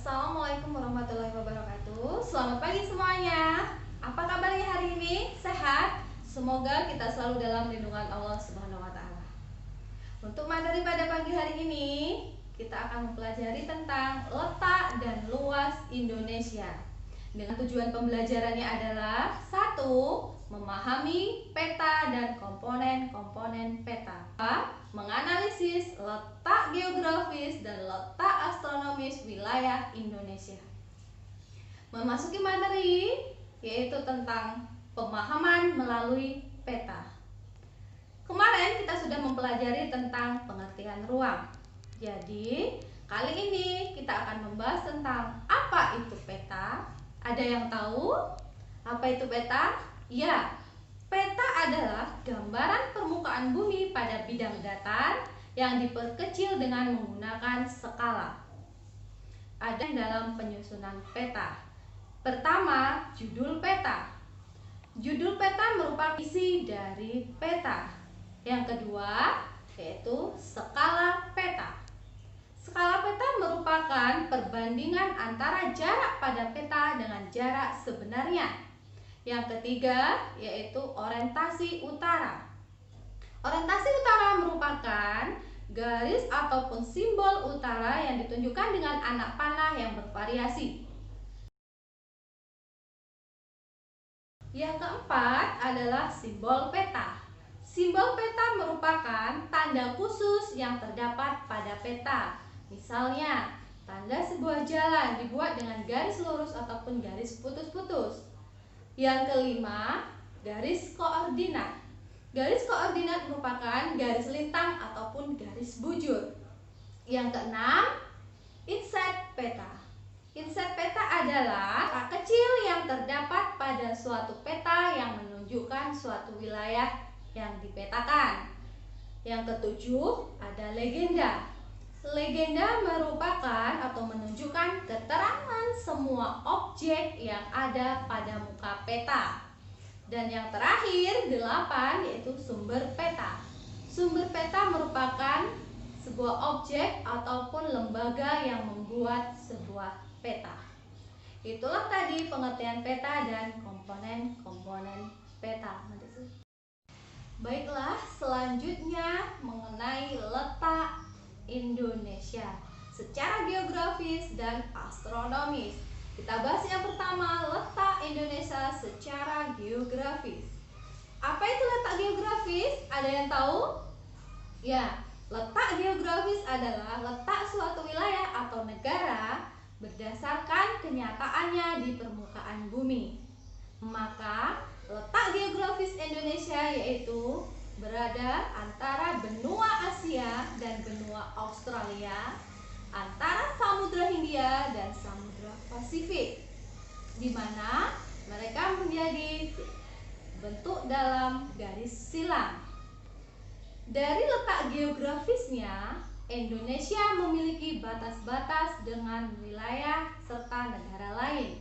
Assalamualaikum warahmatullahi wabarakatuh. Selamat pagi semuanya. Apa kabarnya hari ini? Sehat? Semoga kita selalu dalam lindungan Allah Subhanahu wa taala. Untuk materi pada pagi hari ini, kita akan mempelajari tentang letak dan luas Indonesia. Dengan tujuan pembelajarannya adalah 1. Memahami peta dan komponen-komponen peta. 2. Menganalisis letak geografis dan letak astronomis wilayah Indonesia. Memasuki materi yaitu tentang pemahaman melalui peta. Kemarin kita sudah mempelajari tentang pengertian ruang. Jadi, kali ini kita akan membahas tentang apa itu peta. Ada yang tahu apa itu peta? Ya, peta adalah gambaran permukaan bumi pada bidang datar yang diperkecil dengan menggunakan skala. Ada dalam penyusunan peta. Pertama, judul peta. Judul peta merupakan isi dari peta. Yang kedua, yaitu skala peta. Skala peta merupakan perbandingan antara jarak pada peta dengan jarak sebenarnya. Yang ketiga, yaitu orientasi utara. Orientasi utara merupakan garis ataupun simbol utara yang ditunjukkan dengan anak panah yang bervariasi. Yang keempat adalah simbol peta. Simbol peta merupakan tanda khusus yang terdapat pada peta. Misalnya, tanda sebuah jalan dibuat dengan garis lurus ataupun garis putus-putus. Yang kelima, garis koordinat. Garis koordinat merupakan garis lintang ataupun garis bujur. Yang keenam, inset peta. Inset peta adalah angka kecil yang terdapat pada suatu peta yang menunjukkan suatu wilayah yang dipetakan. Yang ketujuh, ada legenda. Legenda merupakan atau menunjukkan keterangan semua objek yang ada pada muka peta. Dan yang terakhir, 8, yaitu sumber peta. Sumber peta merupakan sebuah objek ataupun lembaga yang membuat sebuah peta. Itulah tadi pengertian peta dan komponen-komponen peta. Baiklah, selanjutnya mengenai letak Indonesia secara geografis dan astronomis. Kita bahas yang pertama, letak Indonesia secara geografis. Apa itu letak geografis? Ada yang tahu? Ya, letak geografis adalah letak suatu wilayah atau negara berdasarkan kenyataannya di permukaan bumi. Maka, letak geografis Indonesia yaitu berada antara benua Asia dan benua Australia, antara Samudra Hindia dan Samudra Pasifik, di mana mereka menjadi bentuk dalam garis silang. Dari letak geografisnya, Indonesia memiliki batas-batas dengan wilayah serta negara lain.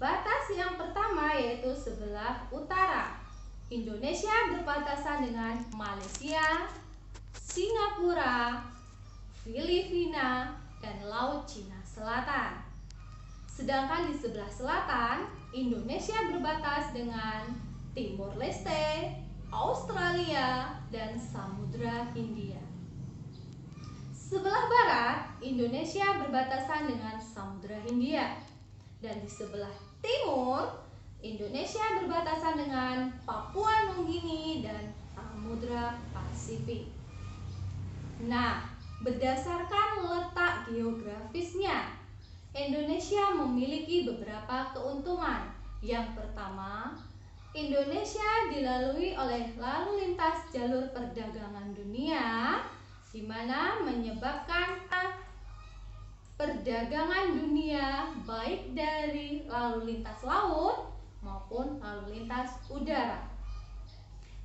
Batas yang pertama yaitu sebelah utara. Indonesia berbatasan dengan Malaysia, Singapura, Filipina, dan Laut Cina Selatan. Sedangkan di sebelah selatan, Indonesia berbatas dengan Timur Leste, Australia, dan Samudra Hindia. Sebelah barat, Indonesia berbatasan dengan Samudra Hindia. Dan di sebelah timur, Indonesia berbatasan dengan Papua Nugini dan Samudra Pasifik. Nah, berdasarkan letak geografisnya, Indonesia memiliki beberapa keuntungan. Yang pertama, Indonesia dilalui oleh lalu lintas jalur perdagangan dunia, di mana menyebabkan perdagangan dunia baik dari lalu lintas laut maupun lalu lintas udara.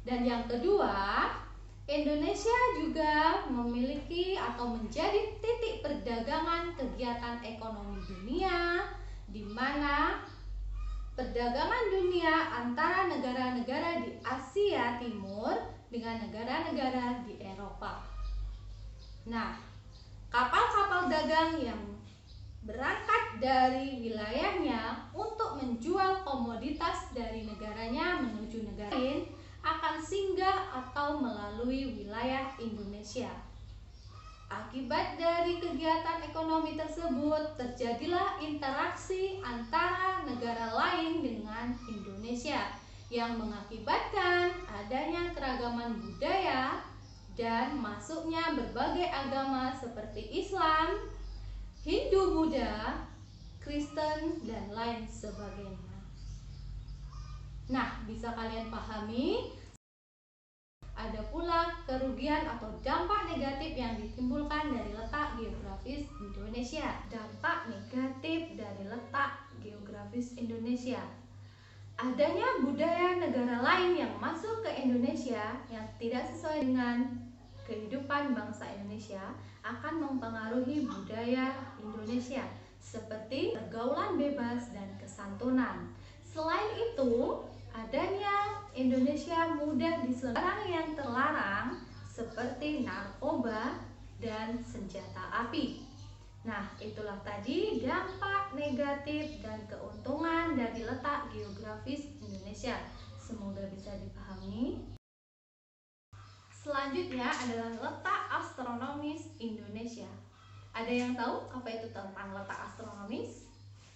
Dan yang kedua, Indonesia juga memiliki atau menjadi titik perdagangan kegiatan ekonomi dunia, di mana perdagangan dunia antara negara-negara di Asia Timur dengan negara-negara di Eropa. Nah, kapal-kapal dagang yang berangkat dari wilayahnya untuk menjual komoditas dari negaranya menuju negara lain akan singgah atau melalui wilayah Indonesia. Akibat dari kegiatan ekonomi tersebut, terjadilah interaksi antara negara lain dengan Indonesia yang mengakibatkan adanya keragaman budaya dan masuknya berbagai agama seperti Islam, Hindu, Buddha, Kristen, dan lain sebagainya. Nah, bisa kalian pahami, ada pula kerugian atau dampak negatif yang ditimbulkan dari letak geografis Indonesia. Dampak negatif dari letak geografis Indonesia: adanya budaya negara lain yang masuk ke Indonesia yang tidak sesuai dengan kehidupan bangsa Indonesia akan mempengaruhi budaya Indonesia seperti pergaulan bebas dan kesantunan. Selain itu, adanya Indonesia mudah diselundupkan barang yang terlarang seperti narkoba dan senjata api. Nah, itulah tadi dampak negatif dan keuntungan dari letak geografis Indonesia. Semoga bisa dipahami. Selanjutnya adalah letak astronomis Indonesia. Ada yang tahu apa itu tentang letak astronomis?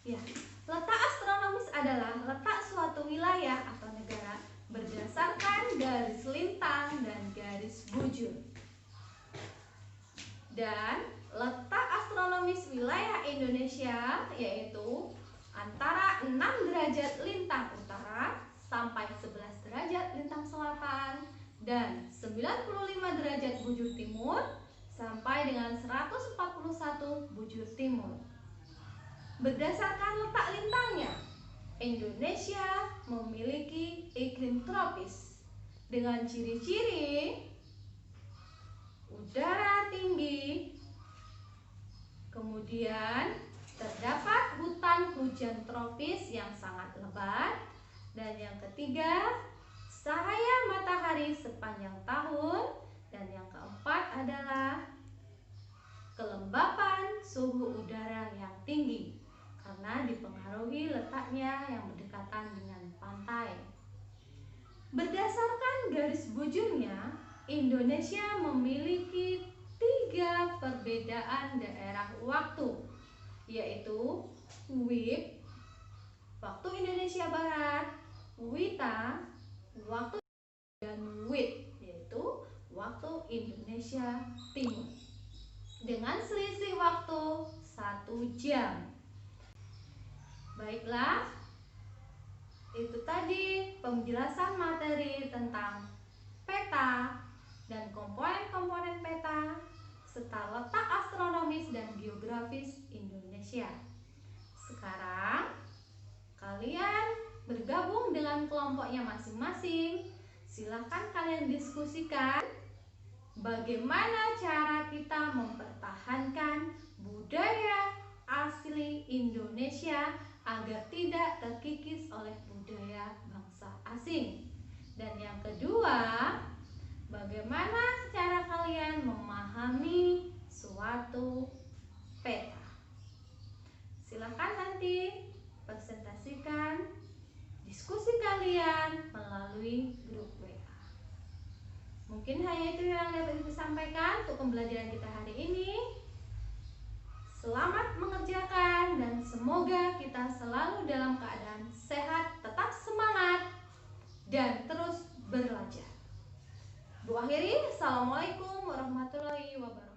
Ya, letak astronomis adalah letak suatu wilayah atau negara berdasarkan garis lintang dan garis bujur. Dan letak astronomis wilayah Indonesia yaitu antara 6 derajat lintang utara sampai 11 derajat lintang selatan dan 95 derajat bujur timur sampai dengan 141 bujur timur. Berdasarkan letak lintangnya, Indonesia memiliki iklim tropis dengan ciri-ciri udara tinggi, kemudian terdapat hutan hujan tropis yang sangat lebat, dan yang ketiga, cahaya matahari sepanjang tahun, dan yang keempat adalah kelembapan suhu udara yang tinggi karena dipengaruhi letaknya yang berdekatan dengan pantai. Berdasarkan garis bujurnya, Indonesia memiliki 3 perbedaan daerah waktu, yaitu WIB, waktu Indonesia Barat, WITA, waktu, dan WIT, yaitu waktu Indonesia Timur, dengan selisih waktu 1 jam. Baiklah, itu tadi penjelasan materi tentang peta dan komponen-komponen peta serta letak astronomis dan geografis Indonesia. Sekarang kalian bergabung dengan kelompoknya masing-masing. Silahkan kalian diskusikan bagaimana cara kita mempertahankan budaya asli Indonesia agar tidak terkikis oleh budaya bangsa asing. Dan yang kedua, bagaimana cara kalian memahami suatu peta. Silakan nanti presentasikan diskusi kalian melalui grup WA. Mungkin hanya itu yang dapat Ibu sampaikan untuk pembelajaran kita hari ini. Selamat mengerjakan dan semoga kita selalu dalam keadaan sehat, tetap semangat, dan terus belajar. Bu akhiri, Assalamualaikum warahmatullahi wabarakatuh.